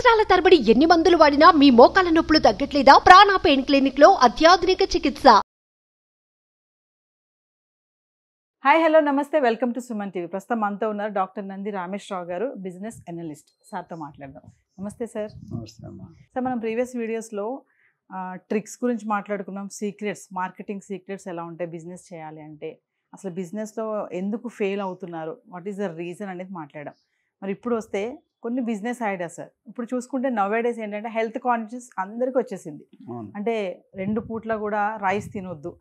సంవత్సరాల తరబడి ఎన్ని మందులు వాడినా మీ మోకాల నొప్పులు తగ్గట్లేదా? ప్రాణ పెయిన్ క్లినిక్ లో అత్యాధునిక చికిత్స. హాయ్ హలో నమస్తే, వెల్కమ్ టు సుమన్ టీవీ. ప్రస్తుతం మనతో ఉన్నారు డాక్టర్ నంది రామేశ్వరరావు గారు, బిజినెస్ అనలిస్ట్. సార్తో మాట్లాడదాం. నమస్తే సార్. నమస్తే అమ్మా. సార్, మనం ప్రీవియస్ వీడియోస్లో ట్రిక్స్ గురించి మాట్లాడుకున్నాం, సీక్రెట్స్, మార్కెటింగ్ సీక్రెట్స్ ఎలా ఉంటాయి బిజినెస్ చేయాలి అంటే, అసలు బిజినెస్లో ఎందుకు ఫెయిల్ అవుతున్నారు, వాట్ ఈస్ ద రీజన్ అనేది మాట్లాడాం. మరి ఇప్పుడు వస్తే కొన్ని బిజినెస్ ఐడియాస్ సార్. ఇప్పుడు చూసుకుంటే నవేడేస్ ఏంటంటే హెల్త్ కాన్షియస్ అందరికీ వచ్చేసింది. అంటే 2 పూట్ల కూడా రైస్ తినొద్దు,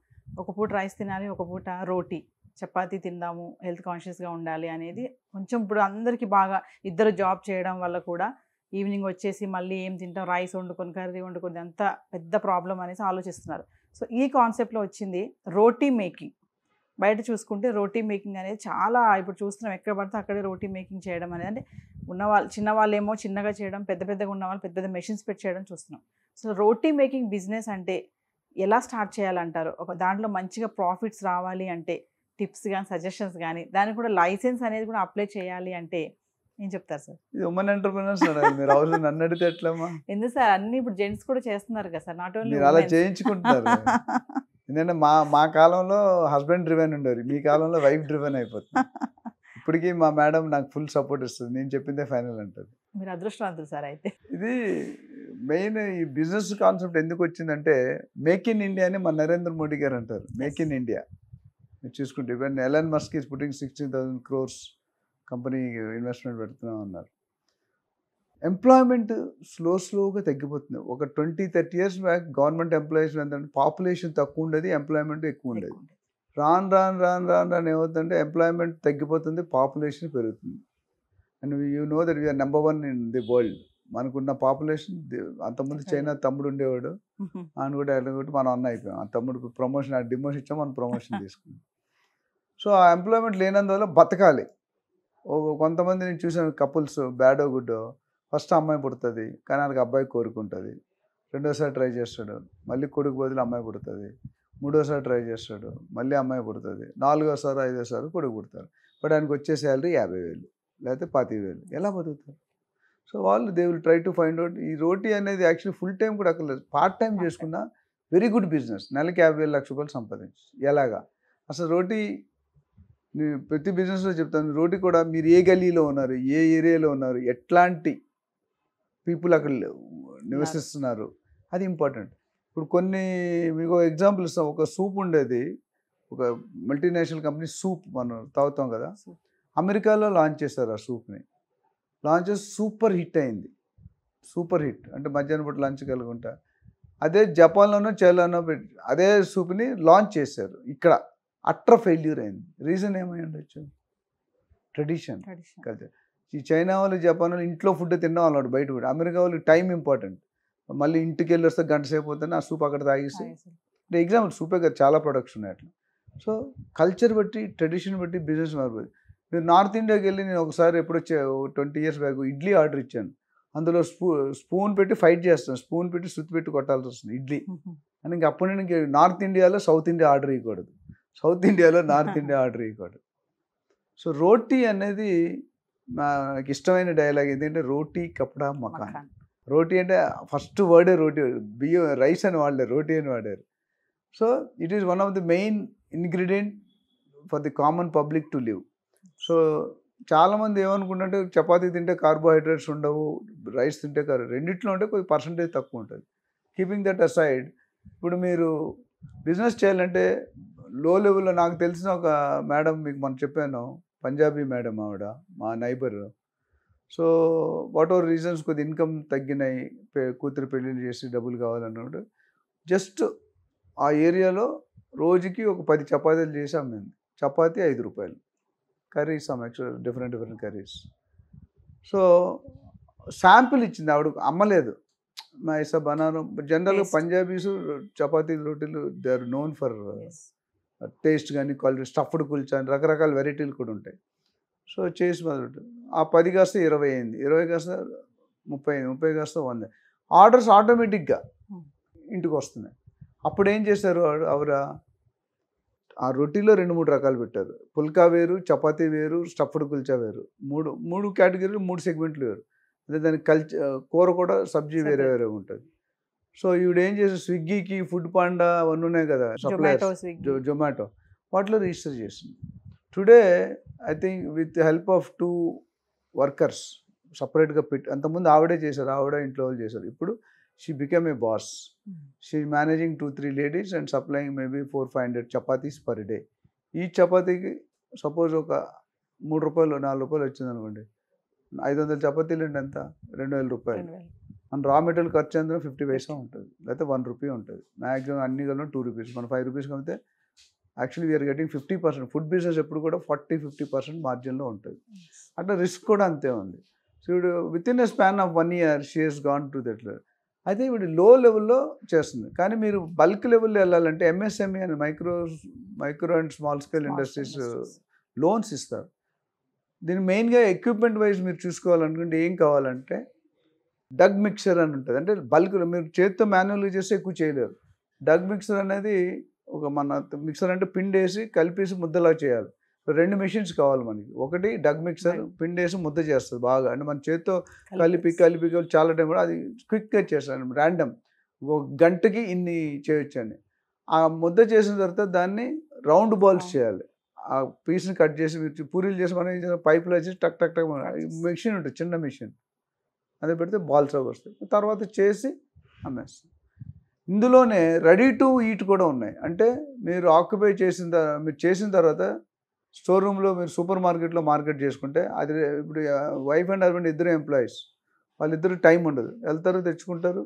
ఒక పూట రైస్ తినాలి, ఒక పూట రోటీ చపాతీ తిందాము, హెల్త్ కాన్షియస్గా ఉండాలి అనేది కొంచెం ఇప్పుడు అందరికీ బాగా, ఇద్దరు జాబ్ చేయడం వల్ల కూడా ఈవినింగ్ వచ్చేసి మళ్ళీ ఏం తింటాం, రైస్ వండుకొని కర్రీ వండుకొని, అంత పెద్ద ప్రాబ్లం అనేసి ఆలోచిస్తున్నారు. సో ఈ కాన్సెప్ట్లో వచ్చింది రోటీ మేకింగ్. బయట చూసుకుంటే రోటీ మేకింగ్ అనేది చాలా ఇప్పుడు చూస్తున్నాం, ఎక్కడ పడితే అక్కడే రోటీ మేకింగ్ చేయడం అనేది. అంటే ఉన్నవాళ్ళు చిన్నవాళ్ళేమో చిన్నగా చేయడం, పెద్దగా ఉన్నవాళ్ళు పెద్ద మెషిన్స్ పెట్టి చేయడం చూస్తున్నాం. సో రోటీ మేకింగ్ బిజినెస్ అంటే ఎలా స్టార్ట్ చేయాలంటారు? ఒక దాంట్లో మంచిగా ప్రాఫిట్స్ రావాలి అంటే టిప్స్ కానీ సజెషన్స్ కానీ, దానికి కూడా లైసెన్స్ అనేది కూడా అప్లై చేయాలి అంటే ఏం చెప్తారు సార్? ఇది ఉమెన్ ఎంటర్‌ప్రెన్యూర్స్ మీరు హౌస్ నన్ను అడిగితే ఎట్లమ్మా? ఎందుకు సార్, అన్ని ఇప్పుడు జెంట్స్ కూడా చేస్తున్నారు కదా సార్, నాట్ ఓన్లీ మీరు అలా చేయించుకుంటున్నారు. ఎందుకంటే మా కాలంలో హస్బెండ్ డ్రివెన్ ఉండేది, మీ కాలంలో వైఫ్ డ్రివెన్ అయిపోతుంది. ఇప్పటికీ మా మేడం నాకు ఫుల్ సపోర్ట్ ఇస్తుంది, నేను చెప్పిందే ఫైనల్ అంటుంది. మీరు అదృష్టవంతులు సార్. అయితే ఇది మెయిన్ ఈ బిజినెస్ కాన్సెప్ట్ ఎందుకు వచ్చిందంటే, మేక్ ఇన్ ఇండియా అని మన నరేంద్ర మోడీ గారు అంటారు. మేక్ ఇన్ ఇండియా మీరు చూసుకుంటే even Elon Musk is putting 16,000 crores company investment పెడుతున్నాం అన్నారు. ఎంప్లాయ్మెంట్ స్లోగా తగ్గిపోతుంది. ఒక 20-30 years back government employees population తక్కువ ఉండేది, ఎంప్లాయ్మెంట్ ఎక్కువ ఉండేది. రాను ఏమవుతుందంటే ఎంప్లాయ్మెంట్ తగ్గిపోతుంది, పాపులేషన్ పెరుగుతుంది. And you know that we are number 1 in the world. మనకున్న పాపులేషన్ అంతకుముందు చైనా తమ్ముడు ఉండేవాడు, ఆయన కూడా వెళ్ళగొట్టి మనం అన్న అయిపోయాం. ఆ తమ్ముడికి ప్రమోషన్, ఆ డిమోషన్ ఇచ్చాం, మనం ప్రమోషన్ తీసుకున్నాం. సో ఆ ఎంప్లాయ్మెంట్ లేనందువల్ల బతకాలి. కొంతమంది నేను చూసాను, కపుల్స్ బ్యాడో గుడ్డో, ఫస్ట్ అమ్మాయి పుడుతుంది కానీ వాళ్ళకి అబ్బాయి కోరుకుంటుంది, రెండోసారి ట్రై చేస్తాడు, మళ్ళీ కొడుకు బదులు అమ్మాయి పుడుతుంది, మూడోసారి ట్రై చేస్తాడు, మళ్ళీ అమ్మాయి పుడుతుంది, 4వసారి 5వసారి కొడుకు పుడతారు. బట్ ఆయనకు వచ్చే శాలరీ 50,000 లేకపోతే 25,000. ఎలా బతుకుతారు? సో వాళ్ళు they will try to find out. ఈ రోటీ అనేది యాక్చువల్లీ ఫుల్ టైం కూడా అక్కర్లేదు, పార్ట్ టైం చేసుకున్న వెరీ గుడ్ బిజినెస్. నెలకి 50,000 లక్ష రూపాయలు సంపాదించు. ఎలాగా? అసలు రోటీ ప్రతి బిజినెస్లో చెప్తాను, రోటీ కూడా మీరు ఏ గల్లీలో ఉన్నారు, ఏ ఏరియాలో ఉన్నారు, ఎట్లాంటి పీపుల్ అక్కడ నివసిస్తున్నారు, అది ఇంపార్టెంట్. ఇప్పుడు కొన్ని మీకు ఎగ్జాంపుల్ ఇస్తాం. ఒక సూప్ ఉండేది, ఒక మల్టీనేషనల్ కంపెనీ సూప్ మనం తాగుతాం కదా, అమెరికాలో లాంచ్ చేశారు. ఆ సూప్ని లాంచ్ చేసి సూపర్ హిట్ అయింది. సూపర్ హిట్ అంటే మధ్యాహ్నం పూట లంచ్ కలుగుంటా. అదే జపాన్లోనో చైనాలోనో అదే సూప్ని లాంచ్ చేశారు, ఇక్కడ అట్టర్ ఫెయిల్యూర్ అయింది. రీజన్ ఏమై ఉండొచ్చు? Tradition, culture. ఈ చైనా వాళ్ళు, జపాన్ వాళ్ళు ఇంట్లో ఫుడ్ తినడం అలవాటు, బయట ఫుడ్. అమెరికా వాళ్ళకి టైం ఇంపార్టెంట్. మళ్ళీ ఇంటికి వెళ్ళి వస్తే గంట సేపు అవుతుంది, ఆ సూప్ అక్కడ తాగేసి. అంటే ఎగ్జాంపుల్ సూపే కదా, చాలా ప్రొడక్ట్స్ ఉన్నాయి అట్లా. సో కల్చర్ బట్టి, ట్రెడిషన్ బట్టి బిజినెస్ మారిపోయింది. మీరు నార్త్ ఇండియాకి వెళ్ళి, నేను ఒకసారి ఎప్పుడు వచ్చే 20 years బ్యాక్ ఇడ్లీ ఆర్డర్ ఇచ్చాను. అందులో స్పూన్ పెట్టి ఫైట్ చేస్తాను, స్పూన్ పెట్టి సుత్తి పెట్టి కొట్టాల్సి వస్తుంది ఇడ్లీ అని. ఇంక అప్పటి నుంచి నార్త్ ఇండియాలో సౌత్ ఇండియా ఆర్డర్ ఇవ్వకూడదు, సౌత్ ఇండియాలో నార్త్ ఇండియా ఆర్డర్ ఇవ్వకూడదు. సో రోటీ అనేది నాకు ఇష్టమైన డైలాగ్ ఏంటంటే, రోటీ కపడా మకాన్. రోటీ అంటే ఫస్ట్ వర్డే రోటీ, బియ్యం రైస్ అని వాడలేరు, రోటీ అని వాడారు. So it is one of the main ingredient for the common public to live. So చాలామంది ఏమనుకుంటుంటే చపాతీ తింటే కార్బోహైడ్రేట్స్ ఉండవు, రైస్ తింటే రెండిట్లో ఉంటే కొద్ది పర్సంటేజ్ తక్కువ ఉంటుంది. కీపింగ్ దట్ అసైడ్, ఇప్పుడు మీరు బిజినెస్ చేయాలంటే లో లెవెల్లో, నాకు తెలిసిన ఒక మేడం మీకు మనం చెప్పాను, పంజాబీ మేడం, ఆవిడ మా neighbour. So what ever reasons కొద్ది ఇన్కమ్ తగ్గినాయి, కూతురు పెళ్ళిళ్ళు చేసి డబ్బులు కావాలన్నప్పుడు జస్ట్ ఆ ఏరియాలో రోజుకి ఒక 10 చపాతీలు చేసి అమ్మింది. చపాతీ 5 రూపాయలు, curries different curries. So sample ఇచ్చింది, ఆవిడ అమ్మలేదు. మా ఐసా బనానా జనరల్గా పంజాబీస్ చపాతీలు, రోటీలు they are known for taste కానీ క్వాలిటీ. స్టఫ్డ్ కుల్చా అని రకరకాల వెరైటీలు కూడా ఉంటాయి. సో చేసి మొదలు ఆ 10 కాస్త 20 అయింది, 20 కాస్త 30 అయింది, 30 కాస్త 100. ఆర్డర్స్ ఆటోమేటిక్గా ఇంటికి వస్తున్నాయి. అప్పుడు ఏం చేశారు ఆవిడ, ఆ రొటీలో 2-3 రకాలు పెట్టారు. పుల్కా వేరు, చపాతీ వేరు, స్టఫ్డ్ కుల్చా వేరు. మూడు కేటగిరీలు, 3 సెగ్మెంట్లు వేరు. అదే దాని కూర కూడా సబ్జీ వేరే వేరే ఉంటుంది. సో ఈవిడ ఏం చేసి స్విగ్గీకి, ఫుడ్ పాండా అవన్నీ ఉన్నాయి కదా సప్లయర్స్, జొమాటో, వాటిలో రిజిస్టర్ చేసింది. Today I think with help of 2 workers సపరేట్గా పెట్టి, అంతకుముందు ఆవిడే చేశారు, ఆవిడ ఇంట్లో వాళ్ళు చేశారు. ఇప్పుడు she become a boss. She managing 2-3 ladies and supplying maybe 400-500 chapatis per day. ఈ చపాతీకి సపోజ్ ఒక 3 రూపాయలు 4 రూపాయలు వచ్చింది అనుకోండి, 500 చపాతీలు అంటే ఎంత, 2000 రూపాయలు. మన రా మెటీరియల్ ఖర్చు అందులో 50 పైసా ఉంటుంది, లేకపోతే 1 రూపీ ఉంటుంది. మ్యాక్సిమం అన్ని కలిపి 2 రూపీస్, మనం 5 రూపీస్ కమితే actually we are getting 50%. Food business ఎప్పుడు కూడా 40-50% మార్జిన్లో ఉంటుంది. అట్లా రిస్క్ కూడా అంతే ఉంది. సో ఇప్పుడు with in a span of 1 year she has gone to that level. అయితే ఇప్పుడు లో లెవెల్లో చేస్తుంది. కానీ మీరు బల్క్ లెవెల్లో వెళ్ళాలంటే ఎంఎస్ఎంఈ అని micro and small scale industries loans ఇస్తారు. దీని మెయిన్గా ఎక్విప్మెంట్ వైజ్ మీరు చూసుకోవాలనుకుంటే ఏం కావాలంటే డగ్ మిక్సర్ అని ఉంటుంది. అంటే బల్క్ మీరు చేతితో మాన్యువల్గా చేస్తే ఎక్కువ చేయలేరు. డగ్ మిక్సర్ అనేది ఒక మన మిక్సర్ అంటే పిండి వేసి కలిపేసి ముద్దలా చేయాలి. 2 మెషిన్స్ కావాలి మనకి. ఒకటి డగ్ మిక్సర్, పిండి వేసి ముద్ద చేస్తుంది బాగా, అంటే మన చేతితో కలిపి చాలా టైం కూడా అది క్విక్గా చేస్తాను. ర్యాండమ్ 1 గంటకి ఇన్ని చేయొచ్చండి. ఆ ముద్ద చేసిన తర్వాత దాన్ని రౌండ్ బాల్స్ చేయాలి. ఆ పీస్ని కట్ చేసి మీరు పూరీలు చేసి మనం పైపులో వచ్చి టక్ టక్ టక్ మెషిన్ ఉంటుంది, చిన్న మెషిన్, అదే పెడితే బాల్స్ అవి వస్తాయి. తర్వాత చేసి అమ్మేస్తాం. ఇందులోనే రెడీ టు ఈట్ కూడా ఉన్నాయి. అంటే మీరు ఆక్యుపై మీరు చేసిన తర్వాత స్టోర్ రూమ్లో మీరు సూపర్ మార్కెట్లో మార్కెట్ చేసుకుంటే, అది ఇప్పుడు వైఫ్ అండ్ హస్బెండ్ ఇద్దరు ఎంప్లాయీస్, వాళ్ళిద్దరు టైం ఉండదు, వెళ్తారు తెచ్చుకుంటారు,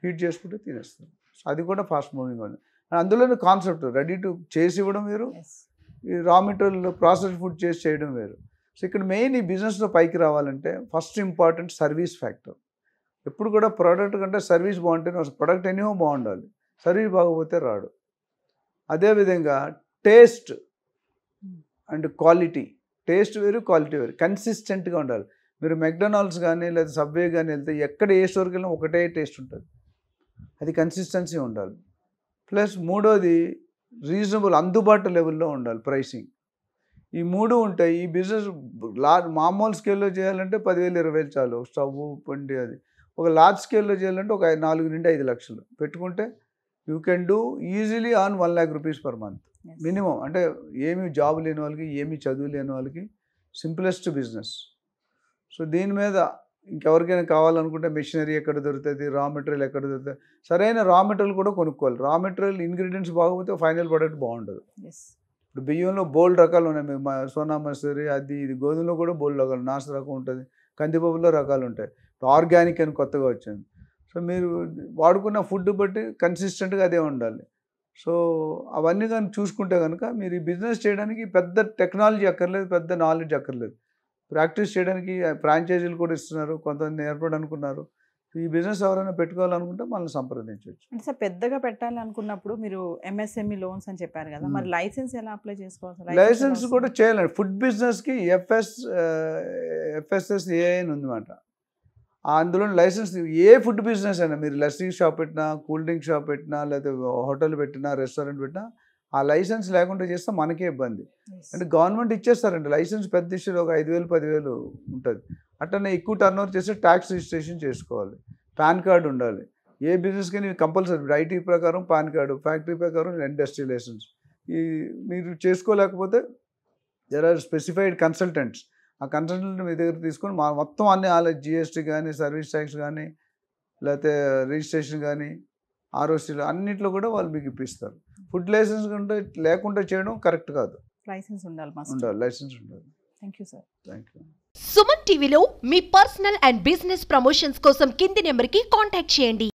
హీట్ చేసుకుంటే తినేస్తారు. సో అది కూడా ఫాస్ట్ మూవింగ్ ఉంది. అందులోనే కాన్సెప్ట్ రెడీ టు చేసి ఇవ్వడం వేరు, ఈ రా మెటీరియల్ ప్రాసెస్ ఫుడ్ చేసి చేయడం వేరు. సో ఇక్కడ మెయిన్ ఈ బిజినెస్లో పైకి రావాలంటే ఫస్ట్ ఇంపార్టెంట్ సర్వీస్ ఫ్యాక్టర్. ఎప్పుడు కూడా ప్రోడక్ట్ కంటే సర్వీస్ బాగుంటే, ప్రోడక్ట్ ఎనీహో బాగుండాలి, సర్వీస్ బాగోపోతే రాడు. అదేవిధంగా టేస్ట్ అండ్ క్వాలిటీ, టేస్ట్ వేరు క్వాలిటీ వేరు, కన్సిస్టెంట్గా ఉండాలి. మీరు మెక్డొనాల్డ్స్ కానీ లేదా సబ్వే కానీ వెళ్తే ఎక్కడ ఏ స్టోర్కి వెళ్ళినా ఒకటే టేస్ట్ ఉంటుంది, అది కన్సిస్టెన్సీ ఉండాలి. ప్లస్ మూడోది రీజనబుల్, అందుబాటు లెవెల్లో ఉండాలి ప్రైసింగ్. ఈ 3 ఉంటాయి. ఈ బిజినెస్ మామూలు స్కేల్లో చేయాలంటే 10,000-20,000 చాలు, స్టవ్ పండి. అది ఒక లార్జ్ స్కేల్లో చేయాలంటే ఒక 4-5 లక్షలు పెట్టుకుంటే you can do easily on 1 lakh rupees per month minimum. అంటే ఏమి జాబ్ లేని వాళ్ళకి, ఏమి చదువు లేని వాళ్ళకి సింప్లెస్ట్ బిజినెస్. సో దీని మీద ఇంకెవరికైనా కావాలనుకుంటే మెషినరీ ఎక్కడ దొరుకుతుంది, రా మెటీరియల్ ఎక్కడ దొరుకుతుంది, సరైన రా మెటీరియల్ కూడా కొనుక్కోవాలి. రా మెటీరియల్ ఇంగ్రీడియంట్స్ బాగోకపోతే ఫైనల్ ప్రోడక్ట్ బాగుండదు. ఇప్పుడు బియ్యంలో బోల్డ్ రకాలు ఉన్నాయి, మీకు సోనా మసూరి అది ఇది, గోధుమలో కూడా బోల్డ్ రకాలు, నాసు రకం ఉంటుంది, కందిపప్పులో రకాలు ఉంటాయి, ఆర్గానిక్ అని కొత్తగా వచ్చింది. సో మీరు వాడుకున్న ఫుడ్ బట్టి కన్సిస్టెంట్గా అదే ఉండాలి. సో అవన్నీ కానీ చూసుకుంటే కనుక మీరు ఈ బిజినెస్ చేయడానికి పెద్ద టెక్నాలజీ అక్కర్లేదు, పెద్ద నాలెడ్జ్ అక్కర్లేదు. ప్రాక్టీస్ చేయడానికి ఫ్రాంచైజీలు కూడా ఇస్తున్నారు, కొంతమంది నేర్పడనుకున్నారు. ఈ బిజినెస్ ఎవరైనా పెట్టుకోవాలనుకుంటే మనల్ని సంప్రదించవచ్చు. అంటే సార్ పెద్దగా పెట్టాలి అనుకున్నప్పుడు మీరు ఎంఎస్ఎంఈ లోన్స్ అని చెప్పారు కదా, మరి లైసెన్స్ ఎలా అప్లై చేసుకోవాలి? లైసెన్స్ కూడా చేయాలండి. ఫుడ్ బిజినెస్కి FSSAI అని ఉందన్నమాట. అందులో లైసెన్స్ ఏ ఫుడ్ బిజినెస్ అయినా, మీరు లస్సీ షాప్ పెట్టినా, కూల్ డ్రింక్ షాప్ పెట్టినా, లేకపోతే హోటల్ పెట్టినా, రెస్టారెంట్ పెట్టినా, ఆ లైసెన్స్ లేకుండా చేస్తే మనకే ఇబ్బంది. అంటే గవర్నమెంట్ ఇచ్చేస్తారండి లైసెన్స్, పెద్ద ఇష్యూలో ఒక 5,000-10,000 ఉంటుంది. అట్లనే ఎక్కువ టర్న్ ఓవర్ చేస్తే ట్యాక్స్ రిజిస్ట్రేషన్ చేసుకోవాలి, పాన్ కార్డు ఉండాలి. ఏ బిజినెస్కి కంపల్సరీ ఐటీ ప్రకారం పాన్ కార్డు, ఫ్యాక్టరీ ప్రకారం ఇండస్ట్రీ లైసెన్స్. ఈ మీరు చేసుకోలేకపోతే దెర్ ఆర్ స్పెసిఫైడ్ కన్సల్టెంట్స్, ఆ కన్సల్టెంట్ మీ దగ్గర తీసుకొని మొత్తం అన్ని GST కానీ, సర్వీస్ ట్యాక్స్ కానీ, లేకపోతే రిజిస్ట్రేషన్ కానీ, ROCలు అన్నింటిలో కూడా వాళ్ళు మీకు ఇప్పిస్తారు. ఫుడ్ లైసెన్స్ లేకుండా చేయడం కరెక్ట్ కాదు, లైసెన్స్ ఉండాలి, లైసెన్స్ ఉండాలి. Thank you sir. Thank you. Suman టీవీలో మీ పర్సనల్ అండ్ బిజినెస్ ప్రమోషన్స్ కోసం కింది నెంబర్కి కాంటాక్ట్ చేయండి.